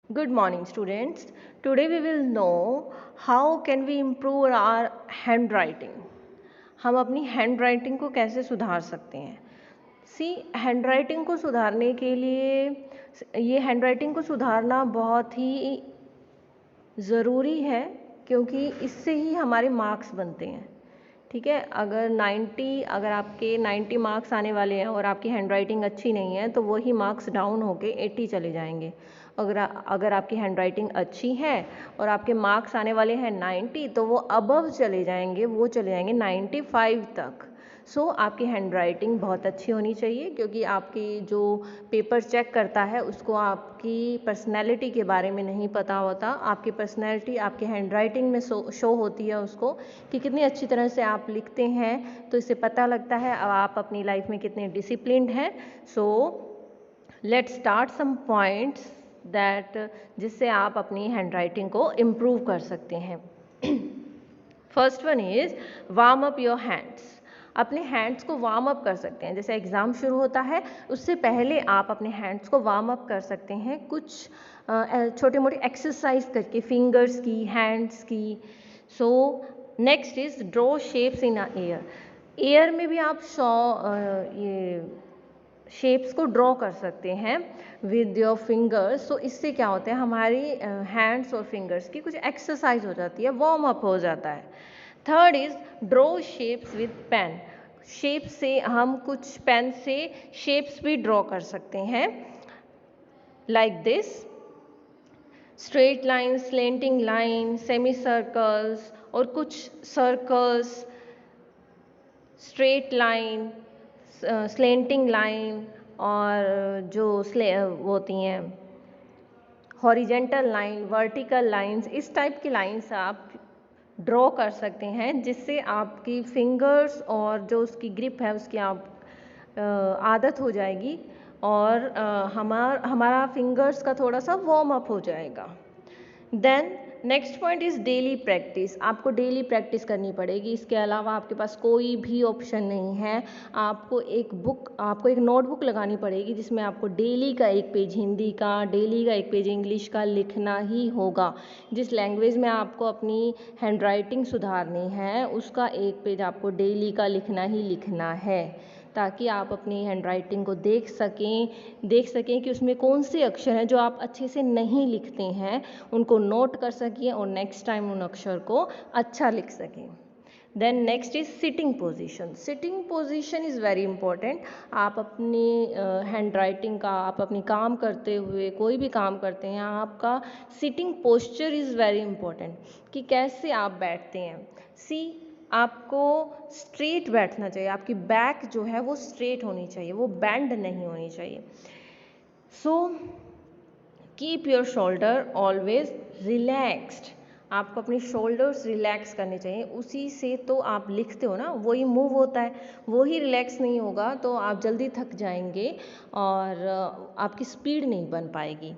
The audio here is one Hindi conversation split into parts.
Good morning, students. Today we will know how can we improve our handwriting. हम अपनी हैंडराइटिंग को कैसे सुधार सकते हैं. सी हैंडराइटिंग को सुधारने के लिए ये हैंडराइटिंग को सुधारना बहुत ही ज़रूरी है क्योंकि इससे ही हमारे मार्क्स बनते हैं. ठीक है, अगर आपके 90 मार्क्स आने वाले हैं और आपकी हैंडराइटिंग अच्छी नहीं है तो वही मार्क्स डाउन होके 80 चले जाएंगे. अगर आपकी हैंडराइटिंग अच्छी है और आपके मार्क्स आने वाले हैं 90 तो वो अबव चले जाएंगे, वो चले जाएंगे 95 तक. सो आपकी हैंडराइटिंग बहुत अच्छी होनी चाहिए क्योंकि आपकी जो पेपर चेक करता है उसको आपकी पर्सनैलिटी के बारे में नहीं पता होता. आपकी पर्सनैलिटी आपकी हैंडराइटिंग में शो होती है उसको कि कितनी अच्छी तरह से आप लिखते हैं, तो इससे पता लगता है अब आप अपनी लाइफ में कितने डिसिप्लिन्ड हैं. So let's start some points that जिससे आप अपनी हैंडराइटिंग को इम्प्रूव कर सकते हैं. First one is warm up your hands. अपने हैंड्स को वार्म अप कर सकते हैं. जैसे एग्ज़ाम शुरू होता है उससे पहले आप अपने हैंड्स को वार्म अप कर सकते हैं कुछ छोटे मोटे एक्सरसाइज करके, फिंगर्स की, हैंड्स की. So next is draw shapes in air. Air में भी आप ये शेप्स को ड्रॉ कर सकते हैं विद योर फिंगर्स. सो इससे क्या होता है, हमारी हैंड्स और फिंगर्स की कुछ एक्सरसाइज हो जाती है, वार्म अप हो जाता है. Third is draw shapes with pen. Shape से हम कुछ पेन से शेप्स भी ड्रॉ कर सकते हैं, like this straight line, slanting line, semi circles और कुछ circles, straight line, slanting line और जो होती हैं हॉरिजेंटल लाइन, वर्टिकल लाइंस. इस टाइप की लाइंस आप ड्रॉ कर सकते हैं जिससे आपकी फिंगर्स और जो उसकी ग्रिप है उसकी आप आदत हो जाएगी और हमारा फिंगर्स का थोड़ा सा वार्म अप हो जाएगा. Then next point is daily practice. आपको डेली प्रैक्टिस करनी पड़ेगी. इसके अलावा आपके पास कोई भी ऑप्शन नहीं है. आपको एक नोटबुक लगानी पड़ेगी जिसमें आपको डेली का एक पेज हिंदी का, डेली का एक पेज इंग्लिश का लिखना ही होगा. जिस लैंग्वेज में आपको अपनी हैंडराइटिंग सुधारनी है उसका एक पेज आपको डेली का लिखना ही लिखना है, ताकि आप अपनी हैंडराइटिंग को देख सकें कि उसमें कौन से अक्षर हैं जो आप अच्छे से नहीं लिखते हैं, उनको नोट कर सकें और नेक्स्ट टाइम उन अक्षर को अच्छा लिख सकें. Then next is sitting position. Sitting position is very important. आप अपनी हैंडराइटिंग का, आप अपनी काम करते हुए कोई भी काम करते हैं, आपका sitting posture is very important कि कैसे आप बैठते हैं. आपको स्ट्रेट बैठना चाहिए. आपकी बैक जो है वो स्ट्रेट होनी चाहिए, वो बेंड नहीं होनी चाहिए. So keep your shoulder always relaxed. आपको अपनी शोल्डर्स रिलैक्स करने चाहिए. उसी से तो आप लिखते हो ना, वही मूव होता है. वही रिलैक्स नहीं होगा तो आप जल्दी थक जाएंगे और आपकी स्पीड नहीं बन पाएगी.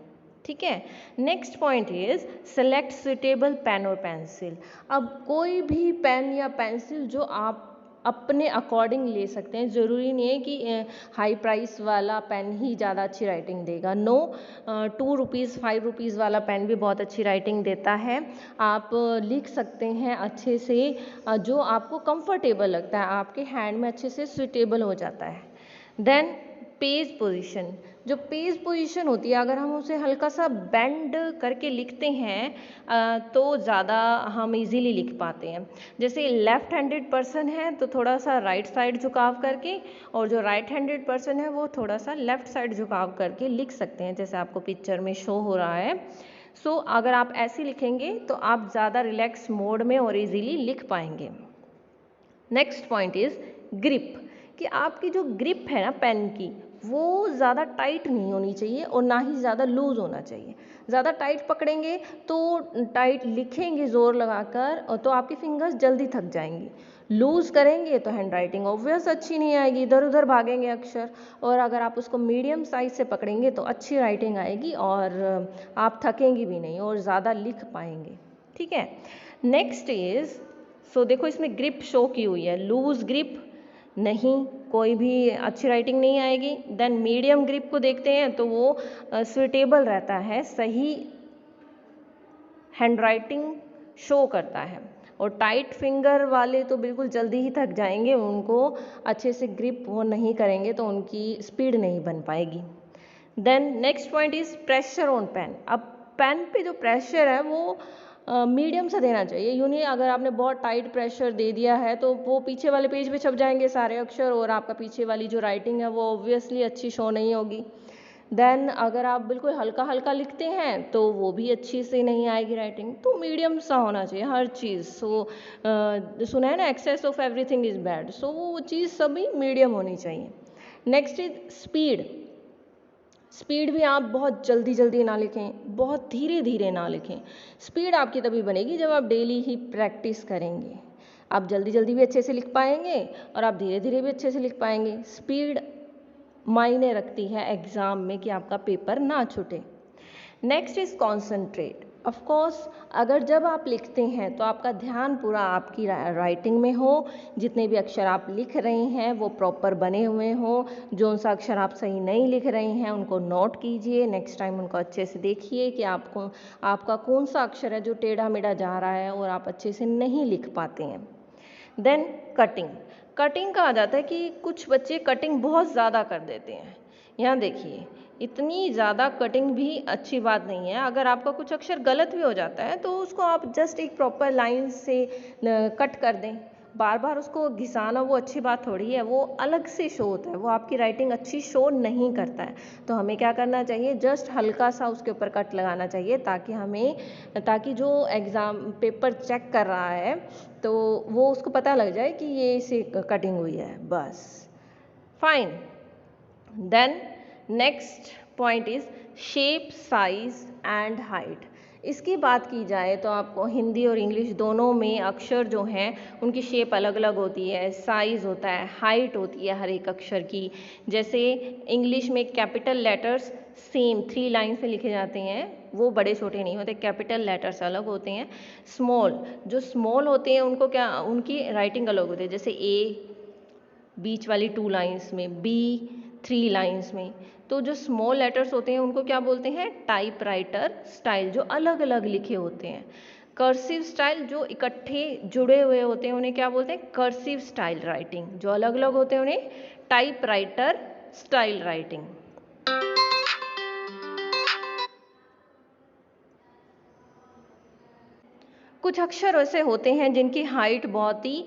ठीक है. Next point is select suitable pen और पेंसिल. अब कोई भी पेन या पेंसिल जो आप अपने अकॉर्डिंग ले सकते हैं. ज़रूरी नहीं है कि हाई प्राइस वाला पेन ही ज़्यादा अच्छी राइटिंग देगा. नो, 2 रुपीज़ 5 रुपीज़ वाला पेन भी बहुत अच्छी राइटिंग देता है. आप लिख सकते हैं अच्छे से, जो आपको कंफर्टेबल लगता है, आपके हैंड में अच्छे से सूटेबल हो जाता है. Then page position. जो पेज पोजीशन होती है, अगर हम उसे हल्का सा बेंड करके लिखते हैं तो ज़्यादा हम इजीली लिख पाते हैं. जैसे लेफ्ट हैंडेड पर्सन है तो थोड़ा सा राइट साइड झुकाव करके, और जो राइट हैंडेड पर्सन है वो थोड़ा सा लेफ्ट साइड झुकाव करके लिख सकते हैं, जैसे आपको पिक्चर में शो हो रहा है. सो अगर आप ऐसे लिखेंगे तो आप ज़्यादा रिलैक्स मोड में और इजीली लिख पाएंगे. Next point is grip. कि आपकी जो ग्रिप है ना पेन की, वो ज़्यादा टाइट नहीं होनी चाहिए और ना ही ज़्यादा लूज़ होना चाहिए. ज़्यादा टाइट पकड़ेंगे तो टाइट लिखेंगे ज़ोर लगाकर और तो आपकी फिंगर्स जल्दी थक जाएंगी. लूज़ करेंगे तो हैंडराइटिंग ऑब्वियस अच्छी नहीं आएगी, इधर उधर भागेंगे अक्षर. और अगर आप उसको मीडियम साइज से पकड़ेंगे तो अच्छी राइटिंग आएगी और आप थकेंगे भी नहीं और ज़्यादा लिख पाएंगे. ठीक है. नेक्स्ट इज़, सो देखो इसमें ग्रिप शो की हुई है. लूज़ ग्रिप नहीं, कोई भी अच्छी राइटिंग नहीं आएगी. देन मीडियम ग्रिप को देखते हैं तो वो सूटेबल रहता है, सही हैंडराइटिंग शो करता है। और टाइट फिंगर वाले तो बिल्कुल जल्दी ही थक जाएंगे, उनको अच्छे से ग्रिप वो नहीं करेंगे तो उनकी स्पीड नहीं बन पाएगी। Then next point is pressure on pen. अब पेन पे जो प्रेशर है वो मीडियम सा देना चाहिए। यूँ नहीं अगर आपने बहुत टाइट प्रेशर दे दिया है तो वो पीछे वाले पेज पे छप जाएंगे सारे अक्षर और आपका पीछे वाली जो राइटिंग है वो ऑब्वियसली अच्छी शो नहीं होगी। देन अगर आप बिल्कुल हल्का हल्का लिखते हैं तो वो भी अच्छी से नहीं आएगी राइटिंग। तो मीडियम सा होना चाहिए हर चीज़। सो सुना है ना, excess of everything is bad. So वो चीज़ सभी मीडियम होनी चाहिए। Next is speed. स्पीड भी आप बहुत जल्दी जल्दी ना लिखें, बहुत धीरे धीरे ना लिखें। स्पीड आपकी तभी बनेगी जब आप डेली ही प्रैक्टिस करेंगे। आप जल्दी जल्दी भी अच्छे से लिख पाएंगे और आप धीरे धीरे भी अच्छे से लिख पाएंगे। स्पीड मायने रखती है एग्ज़ाम में कि आपका पेपर ना छूटे। Next is concentrate. Of course अगर जब आप लिखते हैं तो आपका ध्यान पूरा आपकी राइटिंग में हो, जितने भी अक्षर आप लिख रहे हैं वो प्रॉपर बने हुए हों। जो सा अक्षर आप सही नहीं लिख रहे हैं उनको नोट कीजिए, नेक्स्ट टाइम उनको अच्छे से देखिए कि आपका कौन सा अक्षर है जो टेढ़ा मेढ़ा जा रहा है और आप अच्छे से नहीं लिख पाते हैं। Then cutting. कटिंग का आ जाता है कि कुछ बच्चे कटिंग बहुत ज़्यादा कर देते हैं। यहाँ देखिए, इतनी ज़्यादा कटिंग भी अच्छी बात नहीं है। अगर आपका कुछ अक्षर गलत भी हो जाता है तो उसको आप जस्ट एक प्रॉपर लाइन से कट कर दें। बार बार उसको घिसाना वो अच्छी बात थोड़ी है, वो अलग से शो होता है, वो आपकी राइटिंग अच्छी शो नहीं करता है। तो हमें क्या करना चाहिए, जस्ट हल्का सा उसके ऊपर कट लगाना चाहिए ताकि जो एग्ज़ाम पेपर चेक कर रहा है तो वो उसको पता लग जाए कि ये इसे कटिंग हुई है, बस। Fine. Then next point is shape, size and height. इसकी बात की जाए तो आपको हिंदी और इंग्लिश दोनों में अक्षर जो हैं उनकी शेप अलग अलग होती है, साइज होता है, हाइट होती है हर एक अक्षर की। जैसे इंग्लिश में कैपिटल लेटर्स सेम 3 लाइन्स में लिखे जाते हैं, वो बड़े छोटे नहीं होते, कैपिटल लेटर्स अलग होते हैं। जो स्मॉल होते हैं उनको उनकी राइटिंग अलग होती है, जैसे ए बीच वाली 2 लाइन्स में, बी 3 लाइन्स में। तो जो स्मॉल लेटर्स होते हैं उनको क्या बोलते हैं, टाइपराइटर स्टाइल, जो अलग अलग लिखे होते हैं। कर्सिव स्टाइल, जो इकट्ठे जुड़े हुए होते हैं उन्हें क्या बोलते हैं, कर्सिव स्टाइल राइटिंग। जो अलग अलग होते हैं उन्हें टाइपराइटर स्टाइल राइटिंग। कुछ अक्षर ऐसे होते हैं जिनकी हाइट बहुत ही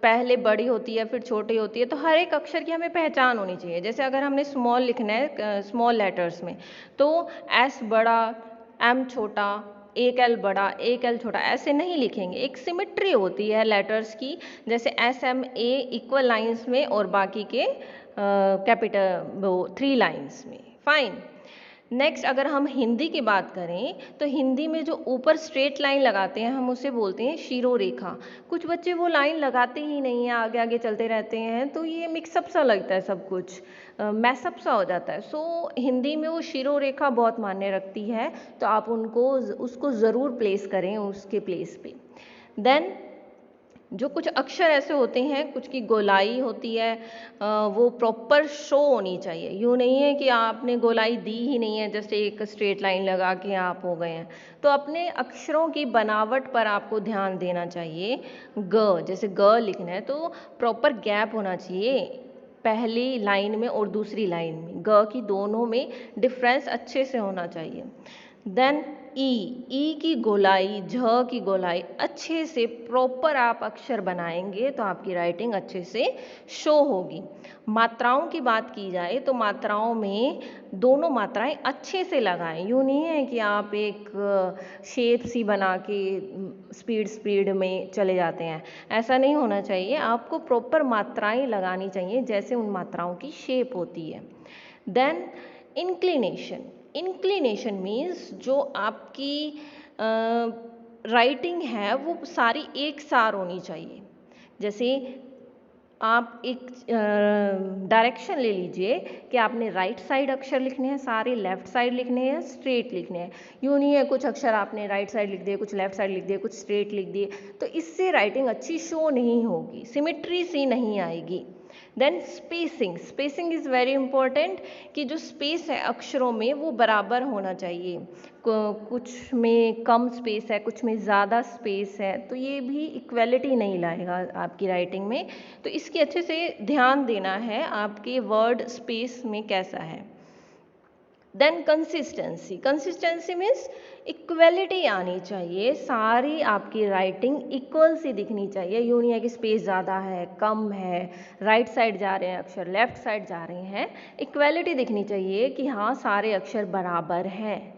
पहले बड़ी होती है फिर छोटी होती है, तो हर एक अक्षर की हमें पहचान होनी चाहिए। जैसे अगर हमने स्मॉल लिखना है स्मॉल लेटर्स में, तो एस बड़ा, एम छोटा, एक एल बड़ा, एक एल छोटा, ऐसे नहीं लिखेंगे। एक सिमेट्री होती है लेटर्स की, जैसे S M A equal lines में और बाकी के कैपिटल वो 3 लाइंस में। फाइन। नेक्स्ट अगर हम हिंदी की बात करें तो हिंदी में जो ऊपर स्ट्रेट लाइन लगाते हैं हम उसे बोलते हैं शिरोरेखा। कुछ बच्चे वो लाइन लगाते ही नहीं हैं, आगे आगे चलते रहते हैं, तो ये मिक्सअप सा लगता है, सब कुछ मैसअप सा हो जाता है। सो हिंदी में वो शिरोरेखा बहुत मायने रखती है, तो आप उसको ज़रूर प्लेस करें उसके प्लेस पे। देन जो कुछ अक्षर ऐसे होते हैं, कुछ की गोलाई होती है, वो प्रॉपर शो होनी चाहिए। यूँ नहीं है कि आपने गोलाई दी ही नहीं है, जस्ट एक स्ट्रेट लाइन लगा के आप हो गए हैं। तो अपने अक्षरों की बनावट पर आपको ध्यान देना चाहिए। जैसे ग लिखना है तो प्रॉपर गैप होना चाहिए पहली लाइन में और दूसरी लाइन में, ग की दोनों में डिफरेंस अच्छे से होना चाहिए। देन ई की गोलाई, झ की गोलाई अच्छे से प्रॉपर आप अक्षर बनाएंगे तो आपकी राइटिंग अच्छे से शो होगी। मात्राओं की बात की जाए तो मात्राओं में दोनों मात्राएं अच्छे से लगाएं। यूँ नहीं है कि आप एक शेप सी बना के स्पीड में चले जाते हैं, ऐसा नहीं होना चाहिए। आपको प्रॉपर मात्राएं लगानी चाहिए जैसे उन मात्राओं की शेप होती है। देन इंक्लिनेशन मीन्स जो आपकी राइटिंग है वो सारी एक सार होनी चाहिए। जैसे आप एक डायरेक्शन ले लीजिए कि आपने राइट साइड अक्षर लिखने हैं, सारे लेफ्ट साइड लिखने हैं, स्ट्रेट लिखने हैं। यूँ नहीं है कुछ अक्षर आपने राइट साइड लिख दिए, कुछ लेफ्ट साइड लिख दिए, कुछ स्ट्रेट लिख दिए, तो इससे राइटिंग अच्छी शो नहीं होगी, सिमेट्री सी नहीं आएगी। Then spacing, spacing is very important कि जो स्पेस है अक्षरों में वो बराबर होना चाहिए, कुछ में कम स्पेस है, कुछ में ज़्यादा स्पेस है, तो ये भी इक्वलिटी नहीं लाएगा आपकी राइटिंग में। तो इसकी अच्छे से ध्यान देना है आपके वर्ड स्पेस में कैसा है। Then consistency, consistency means equality आनी चाहिए, सारी आपकी राइटिंग इक्वल सी दिखनी चाहिए। यूँ नहीं है कि स्पेस ज़्यादा है, कम है, राइट साइड जा रहे हैं अक्षर, लेफ्ट साइड जा रहे हैं, इक्वलिटी दिखनी चाहिए कि हाँ सारे अक्षर बराबर हैं,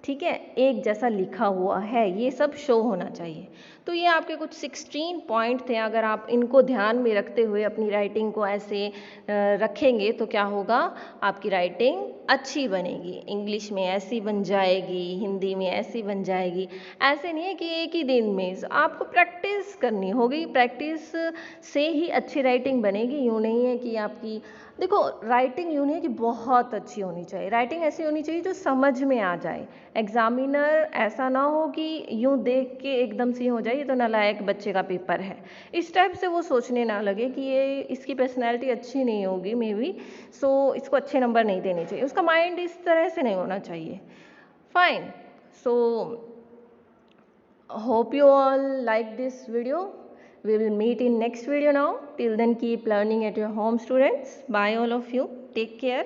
ठीक है, एक जैसा लिखा हुआ है, ये सब शो होना चाहिए। तो ये आपके कुछ 16 पॉइंट थे, अगर आप इनको ध्यान में रखते हुए अपनी राइटिंग को ऐसे रखेंगे तो क्या होगा, आपकी राइटिंग अच्छी बनेगी, इंग्लिश में ऐसी बन जाएगी, हिंदी में ऐसी बन जाएगी। ऐसे नहीं है कि एक ही दिन में, आपको प्रैक्टिस करनी होगी, प्रैक्टिस से ही अच्छी राइटिंग बनेगी। यूँ नहीं है कि आपकी, देखो राइटिंग यूँ नहीं है कि बहुत अच्छी होनी चाहिए, राइटिंग ऐसी होनी चाहिए जो समझ में आ जाए। एग्जामिनर ऐसा ना हो कि यूँ देख के एकदम से हो जाए ये तो नालायक बच्चे का पेपर है, इस टाइप से वो सोचने ना लगे कि ये इसकी पर्सनैलिटी अच्छी नहीं होगी मे बी, सो इसको अच्छे नंबर नहीं देने चाहिए, उसका माइंड इस तरह से नहीं होना चाहिए। Fine, so hope you all like this video. We will meet in next video now. Till then keep learning at your home students. Bye all of you. Take care.